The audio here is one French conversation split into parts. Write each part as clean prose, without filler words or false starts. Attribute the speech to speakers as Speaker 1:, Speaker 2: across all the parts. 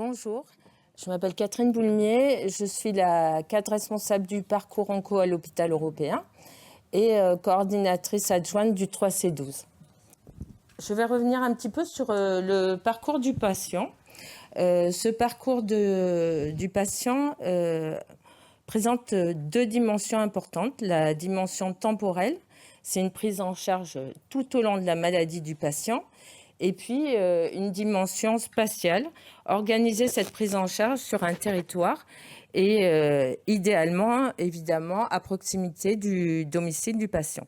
Speaker 1: Bonjour, je m'appelle Catherine Boulmier, je suis la cadre responsable du parcours onco à l'hôpital européen et coordinatrice adjointe du 3C12. Je vais revenir un petit peu sur le parcours du patient. Ce parcours du patient présente deux dimensions importantes. La dimension temporelle, c'est une prise en charge tout au long de la maladie du patient. Et puis, une dimension spatiale, organiser cette prise en charge sur un territoire et idéalement, évidemment, à proximité du domicile du patient.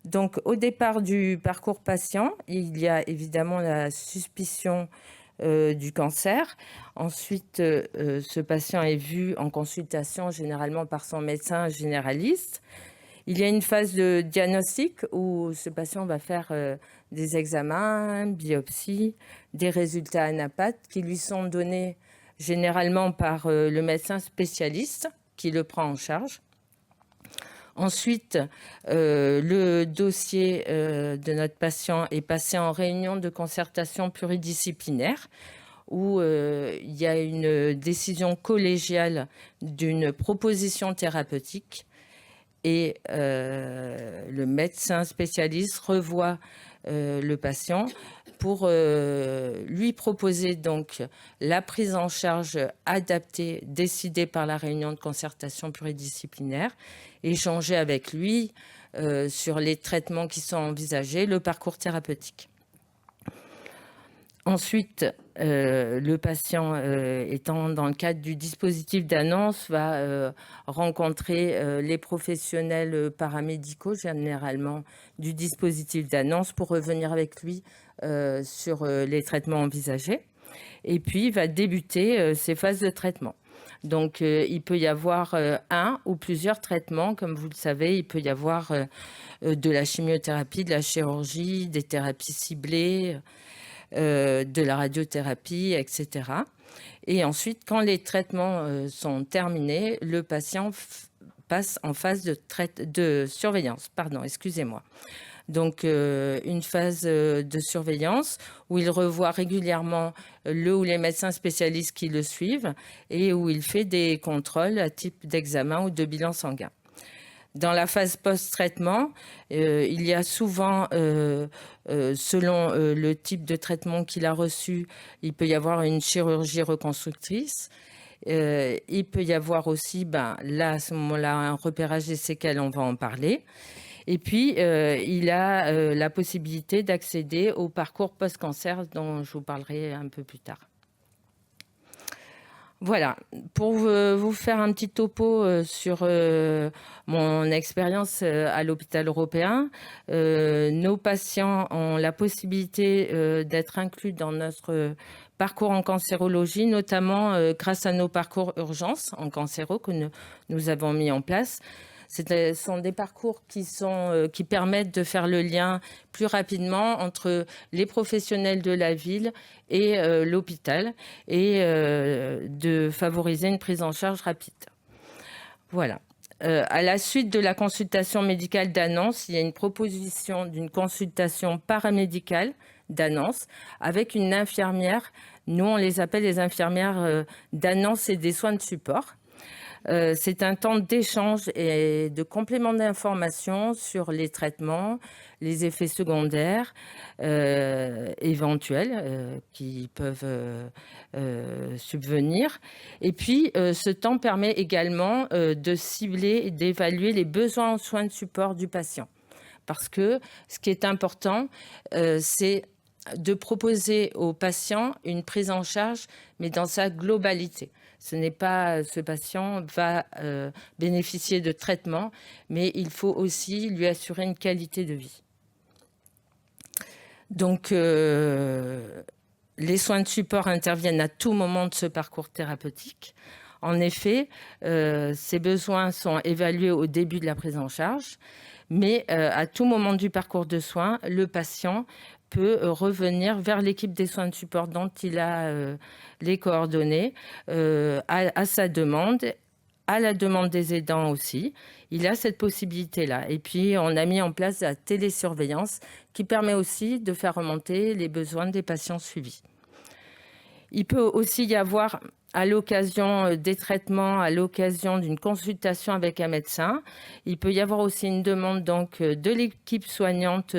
Speaker 1: Donc, au départ du parcours patient, il y a évidemment la suspicion du cancer. Ensuite, ce patient est vu en consultation généralement par son médecin généraliste. Il y a une phase de diagnostic où ce patient va faire des examens, biopsies, des résultats anapates qui lui sont donnés généralement par le médecin spécialiste qui le prend en charge. Ensuite, le dossier de notre patient est passé en réunion de concertation pluridisciplinaire où il y a une décision collégiale d'une proposition thérapeutique et le médecin spécialiste revoit le patient pour lui proposer donc la prise en charge adaptée décidée par la réunion de concertation pluridisciplinaire, échanger avec lui sur les traitements qui sont envisagés, le parcours thérapeutique. Ensuite, le patient étant dans le cadre du dispositif d'annonce va rencontrer les professionnels paramédicaux, généralement du dispositif d'annonce, pour revenir avec lui sur les traitements envisagés. Et puis, il va débuter ses phases de traitement. Donc, il peut y avoir un ou plusieurs traitements. Comme vous le savez, il peut y avoir de la chimiothérapie, de la chirurgie, des thérapies ciblées, de la radiothérapie, etc. Et ensuite, quand les traitements sont terminés, le patient passe en phase de surveillance. Donc, une phase de surveillance où il revoit régulièrement le ou les médecins spécialistes qui le suivent et où il fait des contrôles à type d'examen ou de bilan sanguin. Dans la phase post-traitement, il y a souvent, selon le type de traitement qu'il a reçu, il peut y avoir une chirurgie reconstructrice. Il peut y avoir aussi, là, à ce moment-là, un repérage des séquelles, on va en parler. Et puis, il a la possibilité d'accéder au parcours post-cancer dont je vous parlerai un peu plus tard. Voilà, pour vous faire un petit topo sur mon expérience à l'hôpital européen, nos patients ont la possibilité d'être inclus dans notre parcours en cancérologie, notamment grâce à nos parcours urgences en cancéro que nous avons mis en place. Ce sont des parcours qui permettent de faire le lien plus rapidement entre les professionnels de la ville et l'hôpital et de favoriser une prise en charge rapide. Voilà. À la suite de la consultation médicale d'annonce, il y a une proposition d'une consultation paramédicale d'annonce avec une infirmière. Nous, on les appelle les infirmières d'annonce et des soins de support. C'est un temps d'échange et de complément d'information sur les traitements, les effets secondaires éventuels qui peuvent subvenir. Et puis, ce temps permet également de cibler et d'évaluer les besoins en soins de support du patient. Parce que ce qui est important, c'est de proposer au patient une prise en charge, mais dans sa globalité. Ce patient va bénéficier de traitements, mais il faut aussi lui assurer une qualité de vie. Donc, les soins de support interviennent à tout moment de ce parcours thérapeutique. En effet, ces besoins sont évalués au début de la prise en charge, mais à tout moment du parcours de soins, le patient peut revenir vers l'équipe des soins de support dont il a les coordonnées à sa demande, à la demande des aidants aussi. Il a cette possibilité-là. Et puis, on a mis en place la télésurveillance qui permet aussi de faire remonter les besoins des patients suivis. Il peut aussi y avoir, à l'occasion des traitements, à l'occasion d'une consultation avec un médecin, il peut y avoir aussi une demande donc de l'équipe soignante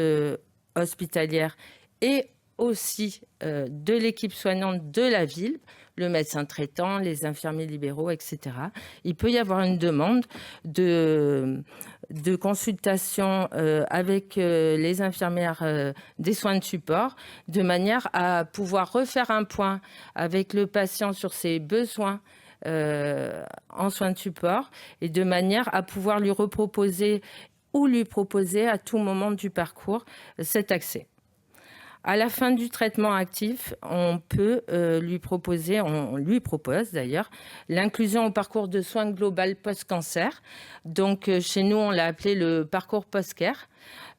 Speaker 1: hospitalière et aussi de l'équipe soignante de la ville, le médecin traitant, les infirmiers libéraux, etc. Il peut y avoir une demande de consultation avec les infirmières des soins de support, de manière à pouvoir refaire un point avec le patient sur ses besoins en soins de support et de manière à pouvoir lui reproposer ou lui proposer à tout moment du parcours cet accès. À la fin du traitement actif, on peut lui proposer, on lui propose d'ailleurs, l'inclusion au parcours de soins global post-cancer. Donc chez nous, on l'a appelé le parcours post-care.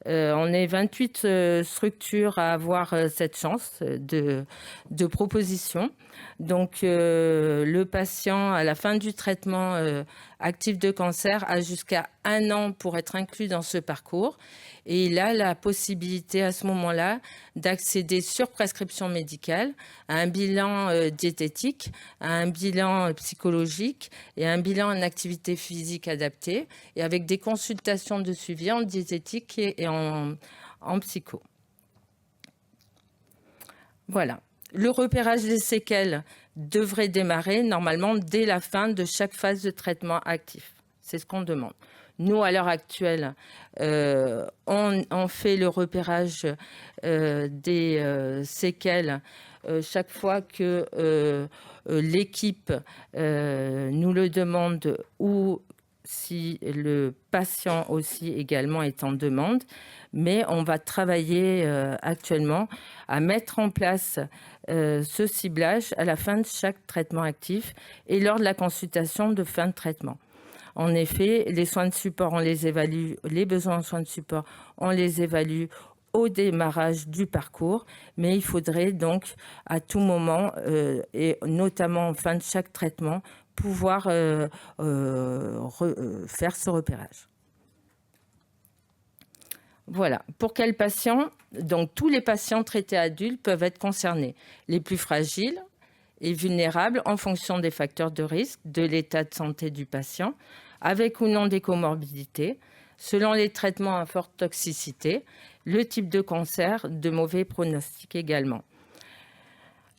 Speaker 1: On est 28 structures à avoir cette chance de proposition. Donc, le patient, à la fin du traitement actif de cancer, a jusqu'à 1 an pour être inclus dans ce parcours. Et il a la possibilité à ce moment-là d'accéder sur prescription médicale à un bilan diététique, à un bilan psychologique et à un bilan en activité physique adaptée, et avec des consultations de suivi en diététique et en psycho. Voilà. Le repérage des séquelles devrait démarrer normalement dès la fin de chaque phase de traitement actif. C'est ce qu'on demande. Nous, à l'heure actuelle, on fait le repérage des séquelles chaque fois que l'équipe nous le demande, ou si le patient aussi également est en demande. Mais on va travailler actuellement à mettre en place ce ciblage à la fin de chaque traitement actif et lors de la consultation de fin de traitement. En effet, les soins de support, on les évalue, les besoins en soins de support, on les évalue au démarrage du parcours, mais il faudrait donc à tout moment, et notamment en fin de chaque traitement, pouvoir faire ce repérage. Voilà. Pour quels patients? Donc, tous les patients traités adultes peuvent être concernés. Les plus fragiles et vulnérables en fonction des facteurs de risque, de l'état de santé du patient, avec ou non des comorbidités, selon les traitements à forte toxicité, le type de cancer, de mauvais pronostic également.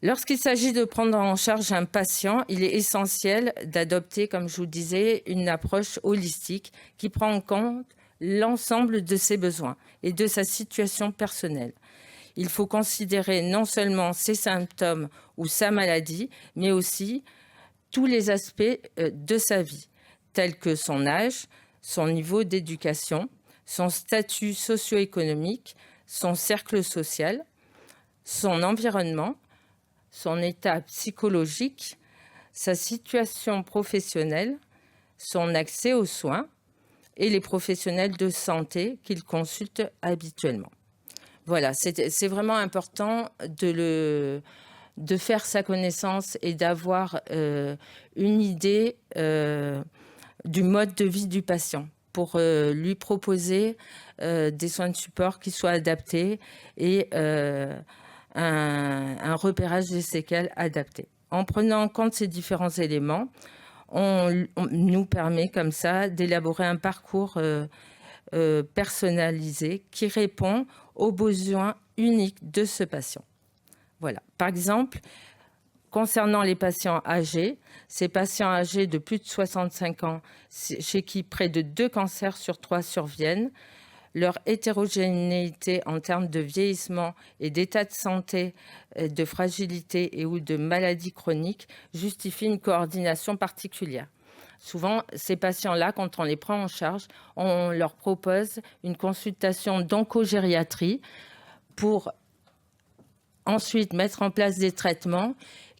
Speaker 1: Lorsqu'il s'agit de prendre en charge un patient, il est essentiel d'adopter, comme je vous disais, une approche holistique qui prend en compte l'ensemble de ses besoins et de sa situation personnelle. Il faut considérer non seulement ses symptômes ou sa maladie, mais aussi tous les aspects de sa vie, tels que son âge, son niveau d'éducation, son statut socio-économique, son cercle social, son environnement, son état psychologique, sa situation professionnelle, son accès aux soins et les professionnels de santé qu'il consulte habituellement. Voilà, c'est vraiment important de faire sa connaissance et d'avoir une idée du mode de vie du patient pour lui proposer des soins de support qui soient adaptés et un repérage des séquelles adapté. En prenant en compte ces différents éléments, on nous permet comme ça d'élaborer un parcours personnalisé qui répond aux besoins uniques de ce patient. Voilà. Par exemple, concernant les patients âgés, ces patients âgés de plus de 65 ans, chez qui près de 2 cancers sur 3 surviennent, leur hétérogénéité en termes de vieillissement et d'état de santé, de fragilité et ou de maladie chronique justifie une coordination particulière. Souvent, ces patients-là, quand on les prend en charge, on leur propose une consultation d'oncogériatrie pour ensuite mettre en place des traitements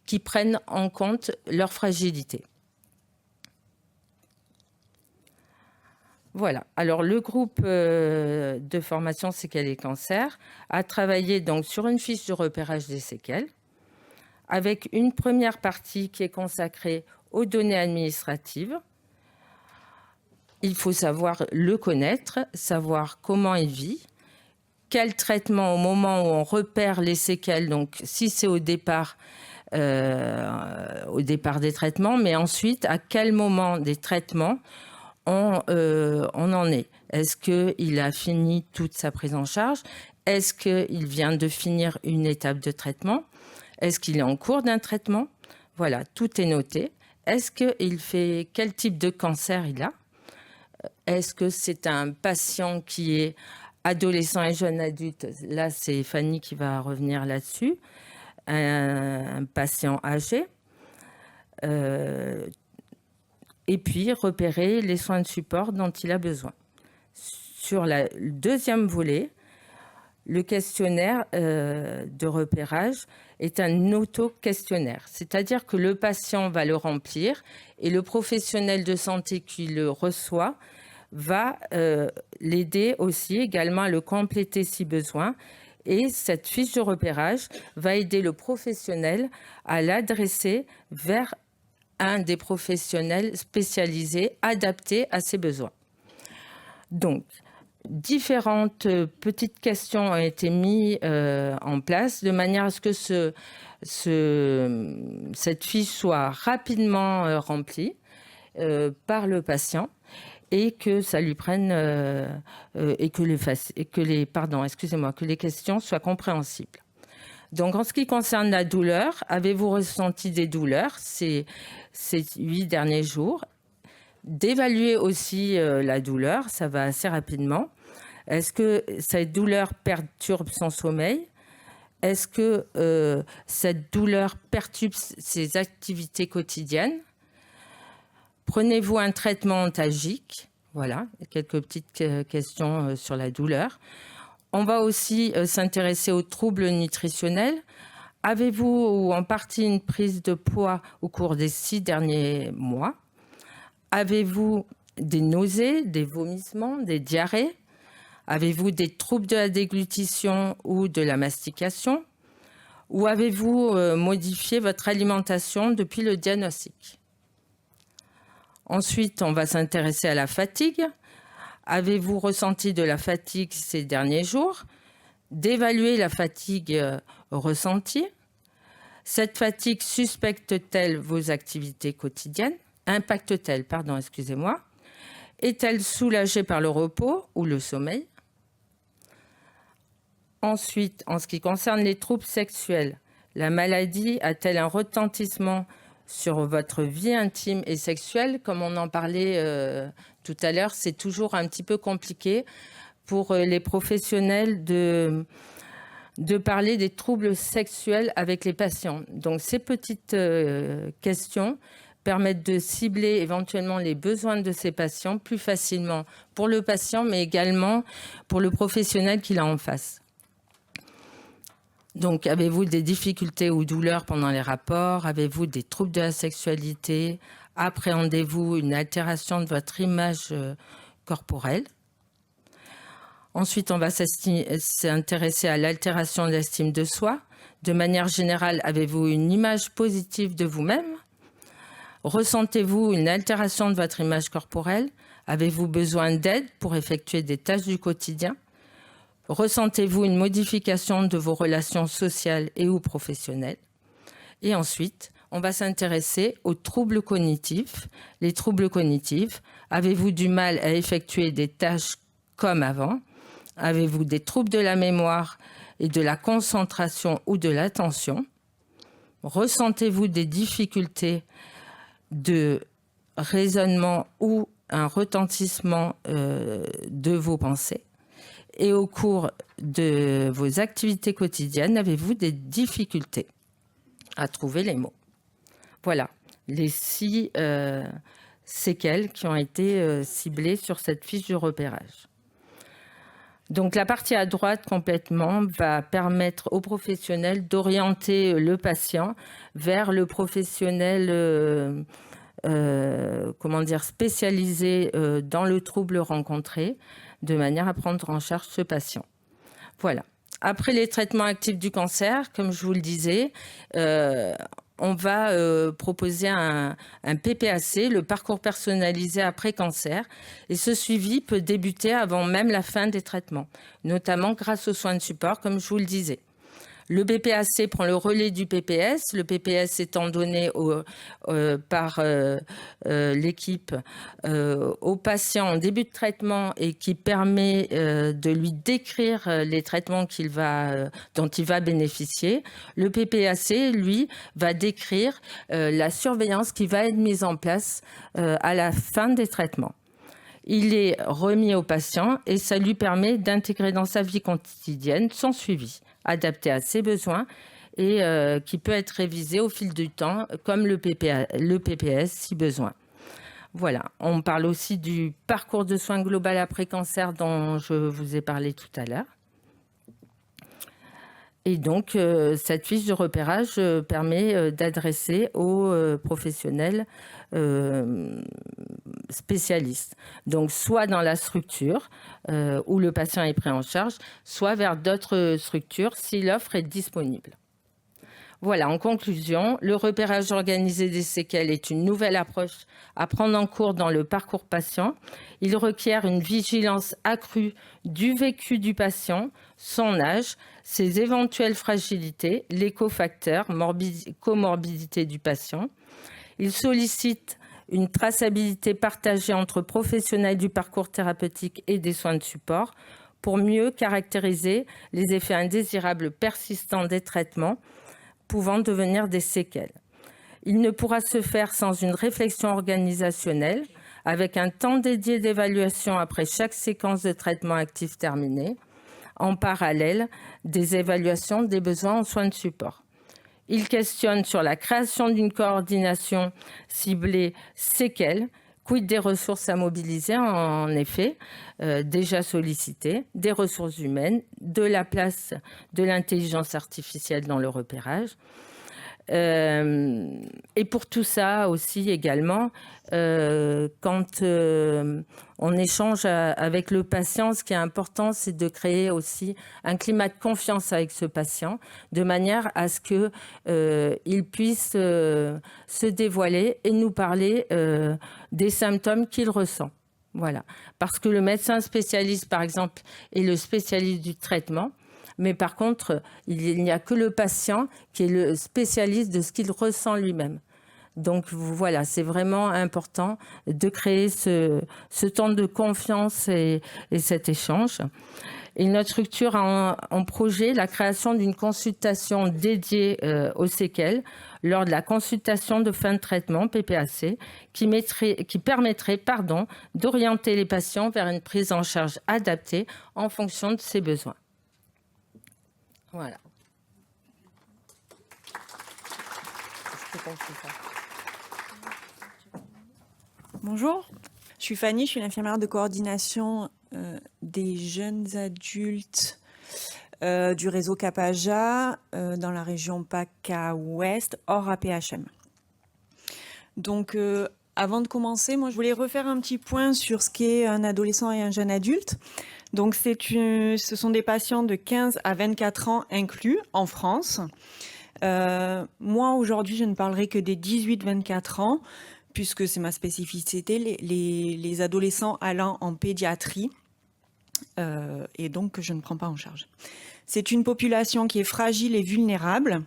Speaker 1: qui prennent en compte leur fragilité. Voilà. Alors, le groupe de formation séquelles et cancers a travaillé donc sur une fiche de repérage des séquelles avec une première partie qui est consacrée aux données administratives. Il faut savoir le connaître, savoir comment il vit, quel traitement au moment où on repère les séquelles, donc si c'est au départ, au départ des traitements, mais ensuite, à quel moment des traitements on en est. Est-ce qu'il a fini toute sa prise en charge? Est-ce qu'il vient de finir une étape de traitement? Est-ce qu'il est en cours d'un traitement? Voilà, tout est noté. Est-ce qu'il fait quel type de cancer il a? Est-ce que c'est un patient qui est adolescent et jeune adulte? Là, c'est Fanny qui va revenir là-dessus. Un patient âgé. Et puis, repérer les soins de support dont il a besoin. Sur le deuxième volet, le questionnaire de repérage est un auto-questionnaire. C'est-à-dire que le patient va le remplir et le professionnel de santé qui le reçoit va l'aider aussi également à le compléter si besoin. Et cette fiche de repérage va aider le professionnel à l'adresser vers un des professionnels spécialisés adaptés à ses besoins. Donc, différentes petites questions ont été mises en place de manière à ce que cette fiche soit rapidement remplie par le patient et que ça lui prenne et que les questions soient compréhensibles. Donc, en ce qui concerne la douleur, avez-vous ressenti des douleurs ces 8 derniers jours? D'évaluer aussi la douleur, ça va assez rapidement. Est-ce que cette douleur perturbe son sommeil? Est-ce que cette douleur perturbe ses activités quotidiennes? Prenez-vous un traitement antalgique? Voilà, quelques petites questions sur la douleur. On va aussi s'intéresser aux troubles nutritionnels. Avez-vous en partie une prise de poids au cours des 6 derniers mois? Avez-vous des nausées, des vomissements, des diarrhées? Avez-vous des troubles de la déglutition ou de la mastication? Ou avez-vous modifié votre alimentation depuis le diagnostic? Ensuite, on va s'intéresser à la fatigue. Avez-vous ressenti de la fatigue ces derniers jours? D'évaluer la fatigue ressentie. Cette fatigue suspecte-t-elle vos activités quotidiennes? Impacte-t-elle, excusez-moi. Est-elle soulagée par le repos ou le sommeil? Ensuite, en ce qui concerne les troubles sexuels, la maladie a-t-elle un retentissement sur votre vie intime et sexuelle? Comme on en parlait tout à l'heure, c'est toujours un petit peu compliqué pour les professionnels de parler des troubles sexuels avec les patients. Donc, ces petites questions permettent de cibler éventuellement les besoins de ces patients plus facilement pour le patient, mais également pour le professionnel qui l'a en face. Donc, avez-vous des difficultés ou douleurs pendant les rapports? Avez-vous des troubles de la sexualité? Appréhendez-vous une altération de votre image corporelle? Ensuite, on va s'intéresser à l'altération de l'estime de soi. De manière générale, avez-vous une image positive de vous-même? Ressentez-vous une altération de votre image corporelle? Avez-vous besoin d'aide pour effectuer des tâches du quotidien? Ressentez-vous une modification de vos relations sociales et ou professionnelles? Et ensuite, on va s'intéresser aux troubles cognitifs. Les troubles cognitifs, avez-vous du mal à effectuer des tâches comme avant? Avez-vous des troubles de la mémoire et de la concentration ou de l'attention? Ressentez-vous des difficultés de raisonnement ou un retentissement de vos pensées? Et au cours de vos activités quotidiennes, avez-vous des difficultés à trouver les mots? Voilà, les 6 séquelles qui ont été ciblées sur cette fiche de repérage. Donc, la partie à droite complètement va permettre aux professionnels d'orienter le patient vers le professionnel spécialisé dans le trouble rencontré, de manière à prendre en charge ce patient. Voilà. Après les traitements actifs du cancer, comme je vous le disais, on va proposer un PPAC, le parcours personnalisé après cancer. Et ce suivi peut débuter avant même la fin des traitements, notamment grâce aux soins de support, comme je vous le disais. Le BPAC prend le relais du PPS, le PPS étant donné par l'équipe au patient en début de traitement et qui permet de lui décrire les traitements dont il va bénéficier. Le PPAC, lui, va décrire la surveillance qui va être mise en place à la fin des traitements. Il est remis au patient et ça lui permet d'intégrer dans sa vie quotidienne son suivi, adapté à ses besoins et qui peut être révisé au fil du temps, comme le PPS si besoin. Voilà, on parle aussi du parcours de soins global après cancer dont je vous ai parlé tout à l'heure. Et donc, cette fiche de repérage permet d'adresser aux professionnels spécialistes. Donc, soit dans la structure où le patient est pris en charge, soit vers d'autres structures si l'offre est disponible. Voilà, en conclusion, le repérage organisé des séquelles est une nouvelle approche à prendre en cours dans le parcours patient. Il requiert une vigilance accrue du vécu du patient, son âge, ses éventuelles fragilités, les cofacteurs, comorbidité du patient. Il sollicite une traçabilité partagée entre professionnels du parcours thérapeutique et des soins de support pour mieux caractériser les effets indésirables persistants des traitements pouvant devenir des séquelles. Il ne pourra se faire sans une réflexion organisationnelle avec un temps dédié d'évaluation après chaque séquence de traitement actif terminée, en parallèle des évaluations des besoins en soins de support. Il questionne sur la création d'une coordination ciblée séquelles, quid des ressources à mobiliser, en effet, déjà sollicitées, des ressources humaines, de la place de l'intelligence artificielle dans le repérage. Et pour tout ça aussi également, quand on échange avec le patient, ce qui est important, c'est de créer aussi un climat de confiance avec ce patient, de manière à ce qu'il puisse se dévoiler et nous parler des symptômes qu'il ressent. Voilà. Parce que le médecin spécialiste, par exemple, est le spécialiste du traitement. Mais par contre, il n'y a que le patient qui est le spécialiste de ce qu'il ressent lui-même. Donc voilà, c'est vraiment important de créer ce temps de confiance et cet échange. Et notre structure a en projet la création d'une consultation dédiée aux séquelles lors de la consultation de fin de traitement PPAC qui permettrait d'orienter les patients vers une prise en charge adaptée en fonction de ses besoins. Voilà.
Speaker 2: Bonjour, je suis Fanny, je suis l'infirmière de coordination des jeunes adultes du réseau CAPAJA dans la région PACA Ouest, hors APHM. Donc, avant de commencer, moi je voulais refaire un petit point sur ce qu'est un adolescent et un jeune adulte. Donc, ce sont des patients de 15 à 24 ans inclus en France. Moi, aujourd'hui, je ne parlerai que des 18-24 ans, puisque c'est ma spécificité, les adolescents allant en pédiatrie, et donc que je ne prends pas en charge. C'est une population qui est fragile et vulnérable,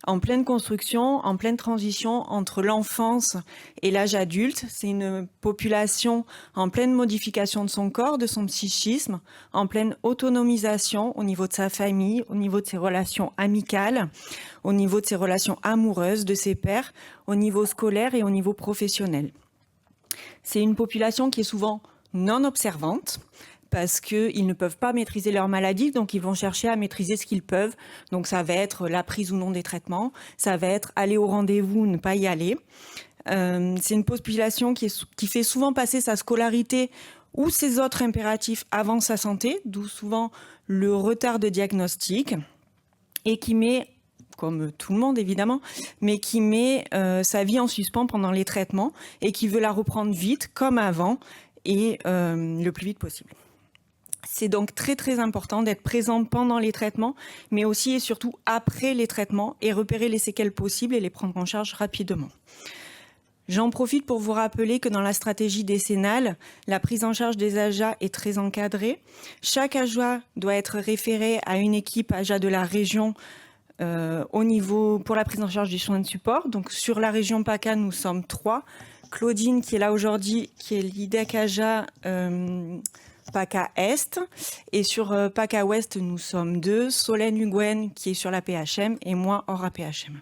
Speaker 2: en pleine construction, en pleine transition entre l'enfance et l'âge adulte. C'est une population en pleine modification de son corps, de son psychisme, en pleine autonomisation au niveau de sa famille, au niveau de ses relations amicales, au niveau de ses relations amoureuses, de ses pairs, au niveau scolaire et au niveau professionnel. C'est une population qui est souvent non observante, parce qu'ils ne peuvent pas maîtriser leur maladie, donc ils vont chercher à maîtriser ce qu'ils peuvent. Donc ça va être la prise ou non des traitements, ça va être aller au rendez-vous, ne pas y aller. C'est une population qui fait souvent passer sa scolarité ou ses autres impératifs avant sa santé, d'où souvent le retard de diagnostic, et qui met, comme tout le monde évidemment, mais qui met sa vie en suspens pendant les traitements et qui veut la reprendre vite, comme avant, et le plus vite possible. C'est donc très très important d'être présent pendant les traitements, mais aussi et surtout après les traitements et repérer les séquelles possibles et les prendre en charge rapidement. J'en profite pour vous rappeler que dans la stratégie décennale, la prise en charge des AJA est très encadrée. Chaque AJA doit être référé à une équipe AJA de la région pour la prise en charge des soins de support. Donc sur la région PACA, nous sommes 3. Claudine, qui est là aujourd'hui, qui est l'IDEC-AJA PACA Est. Et sur PACA Ouest, nous sommes 2. Solène Luguen, qui est sur la PHM, et moi hors APHM.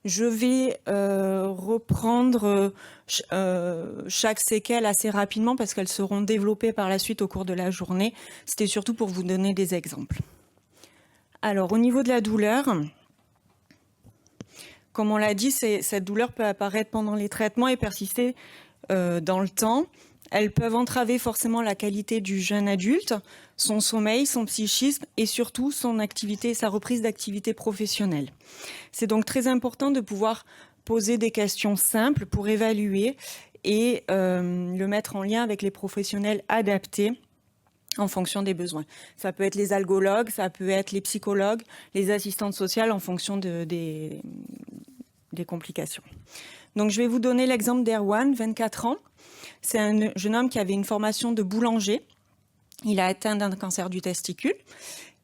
Speaker 2: Je vais reprendre chaque séquelle assez rapidement parce qu'elles seront développées par la suite au cours de la journée. C'était surtout pour vous donner des exemples. Alors, au niveau de la douleur, comme on l'a dit, cette douleur peut apparaître pendant les traitements et persister dans le temps. Elles peuvent entraver forcément la qualité du jeune adulte, son sommeil, son psychisme et surtout son activité, sa reprise d'activité professionnelle. C'est donc très important de pouvoir poser des questions simples pour évaluer et le mettre en lien avec les professionnels adaptés en fonction des besoins. Ça peut être les algologues, ça peut être les psychologues, les assistantes sociales en fonction des complications. Donc je vais vous donner l'exemple d'Erwan, 24 ans. C'est un jeune homme qui avait une formation de boulanger. Il a atteint d'un cancer du testicule.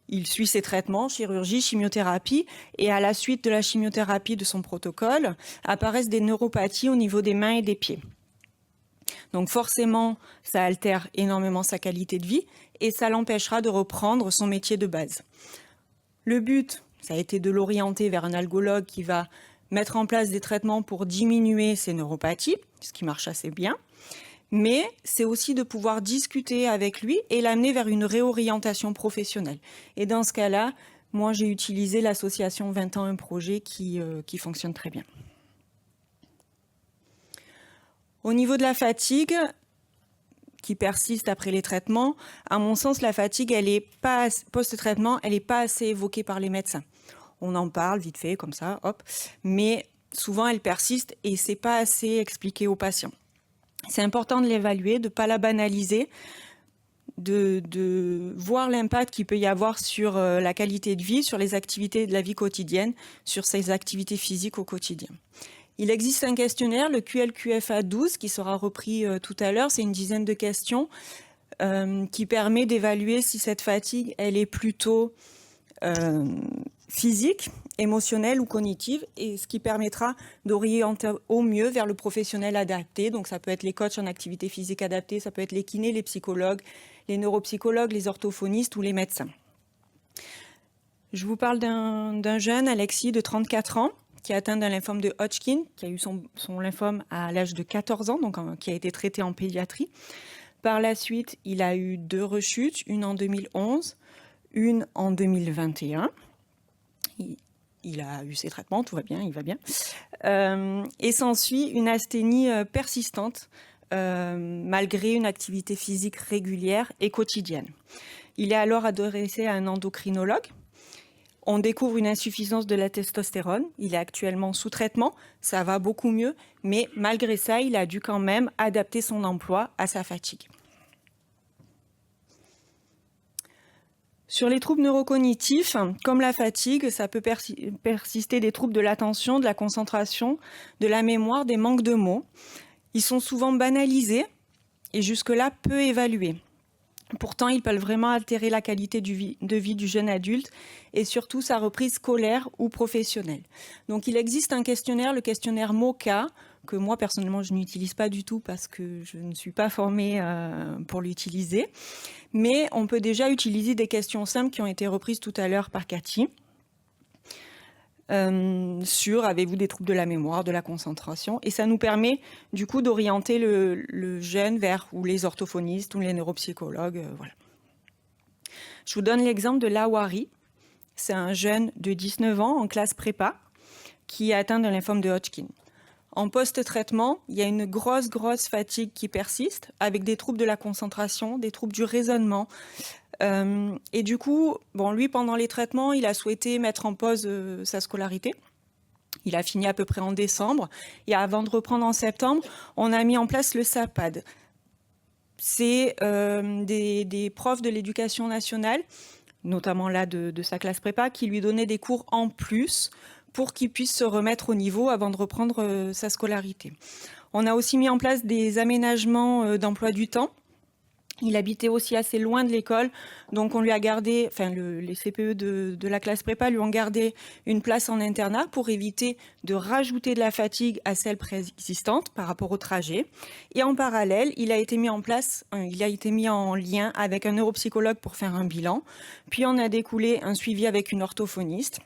Speaker 2: Il suit ses traitements, chirurgie, chimiothérapie. Et à la suite de la chimiothérapie de son protocole, apparaissent des neuropathies au niveau des mains et des pieds. Donc forcément, ça altère énormément sa qualité de vie et ça l'empêchera de reprendre son métier de base. Le but, ça a été de l'orienter vers un algologue qui va mettre en place des traitements pour diminuer ces neuropathies, ce qui marche assez bien. Mais c'est aussi de pouvoir discuter avec lui et l'amener vers une réorientation professionnelle. Et dans ce cas-là, moi j'ai utilisé l'association 20 ans un projet qui fonctionne très bien. Au niveau de la fatigue qui persiste après les traitements, à mon sens, la fatigue, elle est pas post-traitement, elle n'est pas assez évoquée par les médecins. On en parle vite fait, comme ça, hop, mais souvent elle persiste et c'est pas assez expliqué aux patients. C'est important de l'évaluer, de ne pas la banaliser, de voir l'impact qu'il peut y avoir sur la qualité de vie, sur les activités de la vie quotidienne, sur ses activités physiques au quotidien. Il existe un questionnaire, le QLQFA12, qui sera repris tout à l'heure. C'est une dizaine de questions qui permet d'évaluer si cette fatigue, elle est plutôt physique, émotionnelle ou cognitive, et ce qui permettra d'orienter au mieux vers le professionnel adapté. Donc ça peut être les coachs en activité physique adaptée, ça peut être les kinés, les psychologues, les neuropsychologues, les orthophonistes ou les médecins. Je vous parle d'un jeune, Alexis, de 34 ans, qui est atteint d'un lymphome de Hodgkin, qui a eu son lymphome à l'âge de 14 ans, donc qui a été traité en pédiatrie. Par la suite, il a eu 2 rechutes, une en 2011, une en 2021. Il a eu ses traitements, tout va bien, il va bien. Et s'ensuit une asthénie persistante, malgré une activité physique régulière et quotidienne. Il est alors adressé à un endocrinologue. On découvre une insuffisance de la testostérone. Il est actuellement sous traitement, ça va beaucoup mieux, mais malgré ça, il a dû quand même adapter son emploi à sa fatigue. Sur les troubles neurocognitifs, comme la fatigue, ça peut persister des troubles de l'attention, de la concentration, de la mémoire, des manques de mots. Ils sont souvent banalisés et jusque-là peu évalués. Pourtant, ils peuvent vraiment altérer la qualité de vie du jeune adulte et surtout sa reprise scolaire ou professionnelle. Donc, il existe un questionnaire, le questionnaire MOCA, que moi, personnellement, je n'utilise pas du tout parce que je ne suis pas formée pour l'utiliser. Mais on peut déjà utiliser des questions simples qui ont été reprises tout à l'heure par Cathy. Sur avez-vous des troubles de la mémoire, de la concentration, et ça nous permet du coup d'orienter le jeune vers ou les orthophonistes ou les neuropsychologues. Voilà. Je vous donne l'exemple de Lawari. C'est un jeune de 19 ans en classe prépa qui est atteint d'un lymphome de Hodgkin. En post-traitement, il y a une grosse fatigue qui persiste avec des troubles de la concentration, des troubles du raisonnement. Et du coup, lui, pendant les traitements, il a souhaité mettre en pause sa scolarité. Il a fini à peu près en décembre. Et avant de reprendre en septembre, on a mis en place le SAPAD. C'est des profs de l'éducation nationale, notamment là de sa classe prépa, qui lui donnaient des cours en plus pour qu'il puisse se remettre au niveau avant de reprendre sa scolarité. On a aussi mis en place des aménagements d'emploi du temps Il habitait aussi assez loin de l'école, donc on lui a gardé, enfin les CPE de la classe prépa lui ont gardé une place en internat pour éviter de rajouter de la fatigue à celle préexistante par rapport au trajet. Et en parallèle, il a été mis en lien avec un neuropsychologue pour faire un bilan. Puis on a découlé un suivi avec une orthophoniste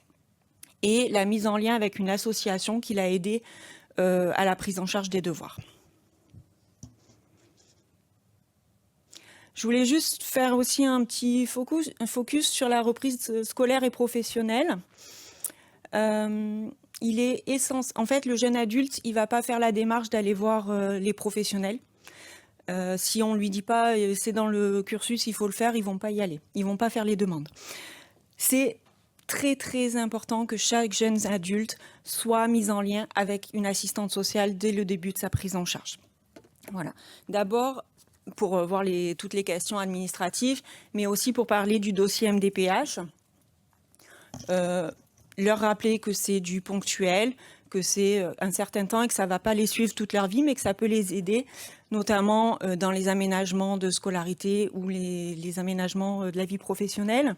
Speaker 2: et la mise en lien avec une association qui l'a aidé à la prise en charge des devoirs. Je voulais juste faire aussi un petit focus sur la reprise scolaire et professionnelle. Il est essentiel. En fait, le jeune adulte, il va pas faire la démarche d'aller voir les professionnels. Si on lui dit pas, c'est dans le cursus, il faut le faire, ils vont pas y aller. Ils vont pas faire les demandes. C'est très très important que chaque jeune adulte soit mis en lien avec une assistante sociale dès le début de sa prise en charge. Voilà. D'abord, pour voir toutes les questions administratives, mais aussi pour parler du dossier MDPH. Leur rappeler que c'est du ponctuel, que c'est un certain temps et que ça ne va pas les suivre toute leur vie, mais que ça peut les aider, notamment dans les aménagements de scolarité ou les aménagements de la vie professionnelle.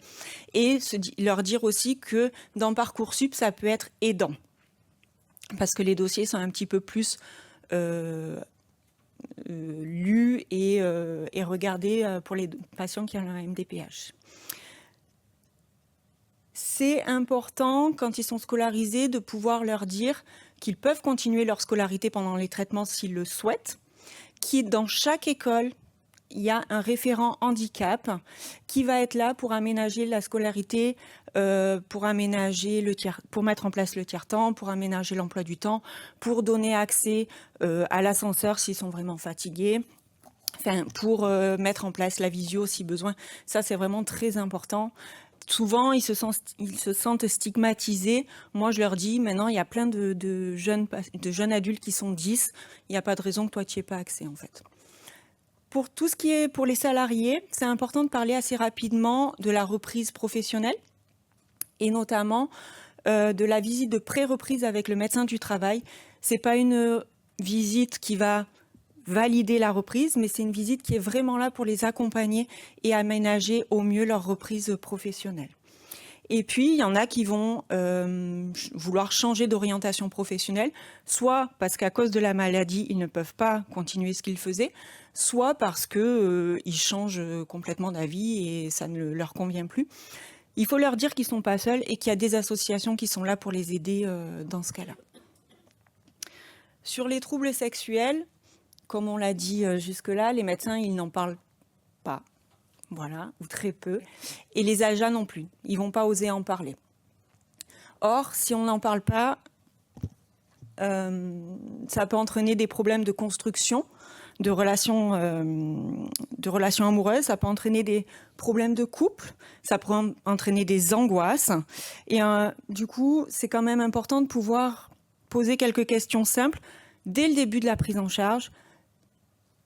Speaker 2: Et leur dire aussi que dans Parcoursup, ça peut être aidant, parce que les dossiers sont un petit peu plus lus et regardés pour les patients qui ont un MDPH. C'est important, quand ils sont scolarisés, de pouvoir leur dire qu'ils peuvent continuer leur scolarité pendant les traitements s'ils le souhaitent, dans chaque école, il y a un référent handicap qui va être là pour aménager la scolarité, pour mettre en place le tiers-temps, pour aménager l'emploi du temps, pour donner accès à l'ascenseur s'ils sont vraiment fatigués, pour mettre en place la visio si besoin. Ça, c'est vraiment très important. Souvent, ils se sentent stigmatisés. Moi, je leur dis, maintenant, il y a plein de jeunes adultes qui sont 10. Il n'y a pas de raison que toi, tu n'y aies pas accès, en fait. Pour tout ce qui est pour les salariés, c'est important de parler assez rapidement de la reprise professionnelle et notamment de la visite de pré-reprise avec le médecin du travail. C'est pas une visite qui va valider la reprise, mais c'est une visite qui est vraiment là pour les accompagner et aménager au mieux leur reprise professionnelle. Et puis, il y en a qui vont vouloir changer d'orientation professionnelle, soit parce qu'à cause de la maladie, ils ne peuvent pas continuer ce qu'ils faisaient, soit parce qu'ils changent complètement d'avis et ça ne leur convient plus. Il faut leur dire qu'ils ne sont pas seuls et qu'il y a des associations qui sont là pour les aider dans ce cas-là. Sur les troubles sexuels, comme on l'a dit jusque-là, les médecins, ils n'en parlent pas. Voilà, ou très peu. Et les AJA non plus. Ils ne vont pas oser en parler. Or, si on n'en parle pas, ça peut entraîner des problèmes de construction, de relations amoureuses. Ça peut entraîner des problèmes de couple. Ça peut entraîner des angoisses. Et du coup, c'est quand même important de pouvoir poser quelques questions simples dès le début de la prise en charge,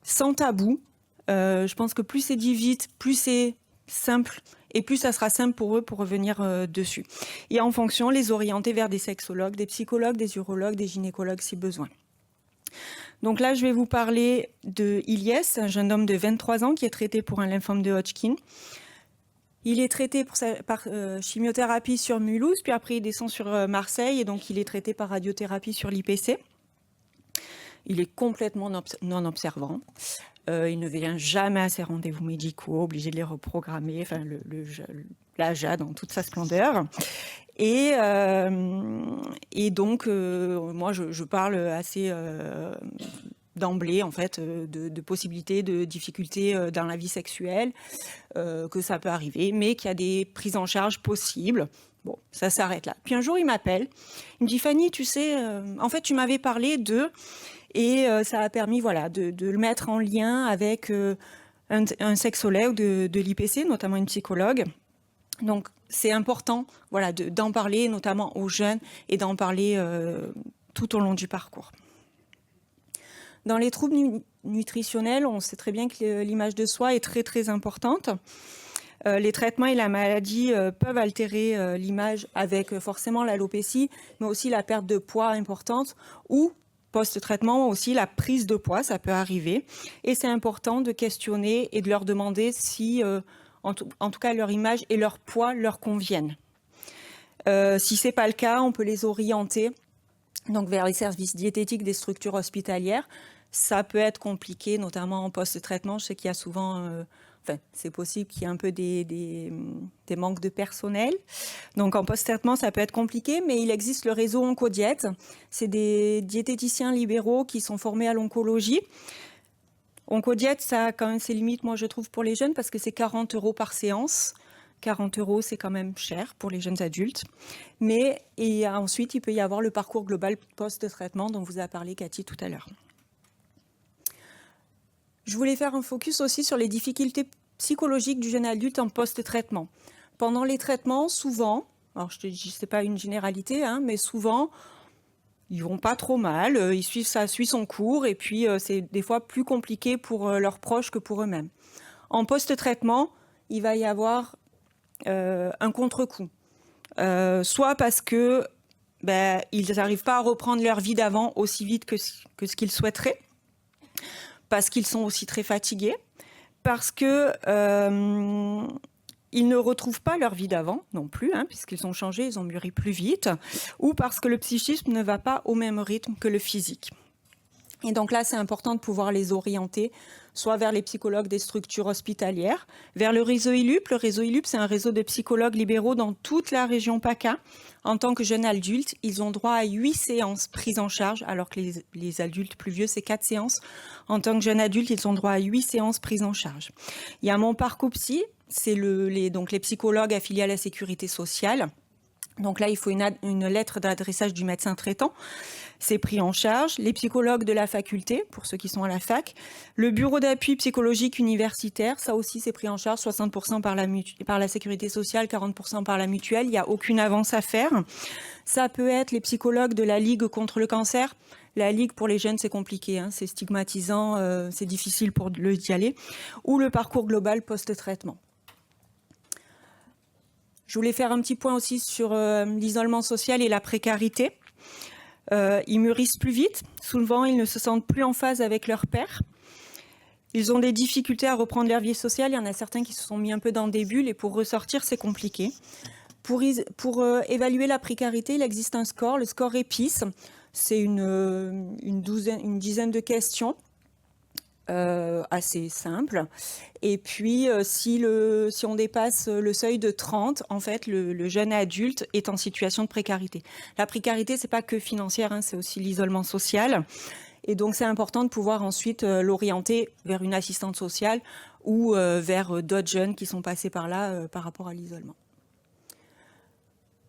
Speaker 2: sans tabou. Je pense que plus c'est dit vite, plus c'est simple et plus ça sera simple pour eux pour revenir dessus. Et en fonction, les orienter vers des sexologues, des psychologues, des urologues, des gynécologues si besoin. Donc là, je vais vous parler de Ilyes, un jeune homme de 23 ans qui est traité pour un lymphome de Hodgkin. Il est traité par chimiothérapie sur Mulhouse, puis après il descend sur Marseille et donc il est traité par radiothérapie sur l'IPC. Il est complètement non observant. Il ne vient jamais à ses rendez-vous médicaux, obligé de les reprogrammer, enfin l'AJA dans toute sa splendeur. Et donc, moi, je parle assez d'emblée, en fait, de possibilités, de difficultés dans la vie sexuelle, que ça peut arriver, mais qu'il y a des prises en charge possibles. Bon, ça s'arrête là. Puis un jour, il m'appelle. Il me dit, Fanny, tu sais, en fait, tu m'avais parlé de... Et ça a permis de le mettre en lien avec un sexologue de l'IPC, notamment une psychologue. Donc, c'est important d'en parler, notamment aux jeunes, et d'en parler tout au long du parcours. Dans les troubles nutritionnels, on sait très bien que l'image de soi est très, très importante. Les traitements et la maladie peuvent altérer l'image avec forcément l'alopécie, mais aussi la perte de poids importante ou post-traitement aussi, la prise de poids, ça peut arriver. Et c'est important de questionner et de leur demander si, en tout cas, leur image et leur poids leur conviennent. Si ce n'est pas le cas, on peut les orienter donc, vers les services diététiques des structures hospitalières. Ça peut être compliqué, notamment en post-traitement. Je sais qu'il y a souvent... c'est possible qu'il y ait un peu des manques de personnel. Donc, en post-traitement, ça peut être compliqué, mais il existe le réseau Oncodiète. C'est des diététiciens libéraux qui sont formés à l'oncologie. Oncodiète, ça a quand même ses limites, moi, je trouve, pour les jeunes, parce que c'est 40 € par séance. 40 €, c'est quand même cher pour les jeunes adultes. Mais ensuite, il peut y avoir le parcours global post-traitement dont vous a parlé Cathy tout à l'heure. Je voulais faire un focus aussi sur les difficultés psychologiques du jeune adulte en post-traitement. Pendant les traitements, souvent, alors je te dis, c'est pas une généralité, hein, mais souvent, ils vont pas trop mal, ça suit son cours, et puis c'est des fois plus compliqué pour leurs proches que pour eux-mêmes. En post-traitement, il va y avoir un contre-coup. Soit parce que ils n'arrivent pas à reprendre leur vie d'avant aussi vite que ce qu'ils souhaiteraient, parce qu'ils sont aussi très fatigués, parce que ils ne retrouvent pas leur vie d'avant non plus, hein, puisqu'ils ont changé, ils ont mûri plus vite, ou parce que le psychisme ne va pas au même rythme que le physique. Et donc là, c'est important de pouvoir les orienter, soit vers les psychologues des structures hospitalières, vers le réseau ILUP. Le réseau ILUP, c'est un réseau de psychologues libéraux dans toute la région PACA. En tant que jeunes adultes, ils ont droit à 8 séances prises en charge, alors que les adultes plus vieux, c'est 4 séances. En tant que jeunes adultes, ils ont droit à 8 séances prises en charge. Il y a Mon Parcours Psy, c'est donc les psychologues affiliés à la sécurité sociale. Donc là, il faut une lettre d'adressage du médecin traitant. C'est pris en charge. Les psychologues de la faculté, pour ceux qui sont à la fac. Le bureau d'appui psychologique universitaire, ça aussi, c'est pris en charge. 60% par la sécurité sociale, 40% par la mutuelle. Il n'y a aucune avance à faire. Ça peut être les psychologues de la Ligue contre le cancer. La Ligue, pour les jeunes, c'est compliqué, hein, c'est stigmatisant, c'est difficile pour d'y aller. Ou le parcours global post-traitement. Je voulais faire un petit point aussi sur l'isolement social et la précarité. Ils mûrissent plus vite. Souvent, ils ne se sentent plus en phase avec leur père. Ils ont des difficultés à reprendre leur vie sociale. Il y en a certains qui se sont mis un peu dans des bulles et pour ressortir, c'est compliqué. Pour évaluer la précarité, il existe un score, le score EPIS. C'est une dizaine de questions. Assez simple. Et puis, si on dépasse le seuil de 30, en fait, le jeune adulte est en situation de précarité. La précarité, c'est pas que financière, hein, c'est aussi l'isolement social. Et donc, c'est important de pouvoir ensuite l'orienter vers une assistante sociale ou vers d'autres jeunes qui sont passés par là par rapport à l'isolement.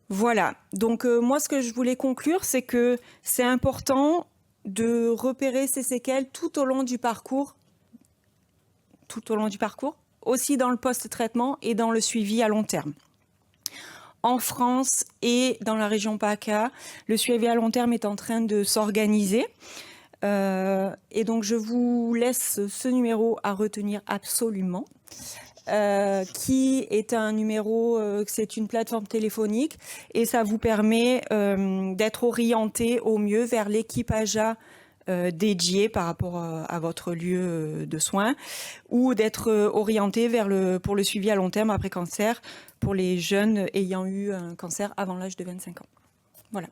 Speaker 2: Voilà. Donc, moi, ce que je voulais conclure, c'est que c'est important de repérer ces séquelles tout au long du parcours, aussi dans le post-traitement et dans le suivi à long terme. En France et dans la région PACA, le suivi à long terme est en train de s'organiser. Et donc, je vous laisse ce numéro à retenir absolument. Qui est un numéro, c'est une plateforme téléphonique et ça vous permet d'être orienté au mieux vers l'équipe AJA dédiée par rapport à votre lieu de soins ou d'être orienté pour le suivi à long terme après cancer pour les jeunes ayant eu un cancer avant l'âge de 25 ans. Voilà.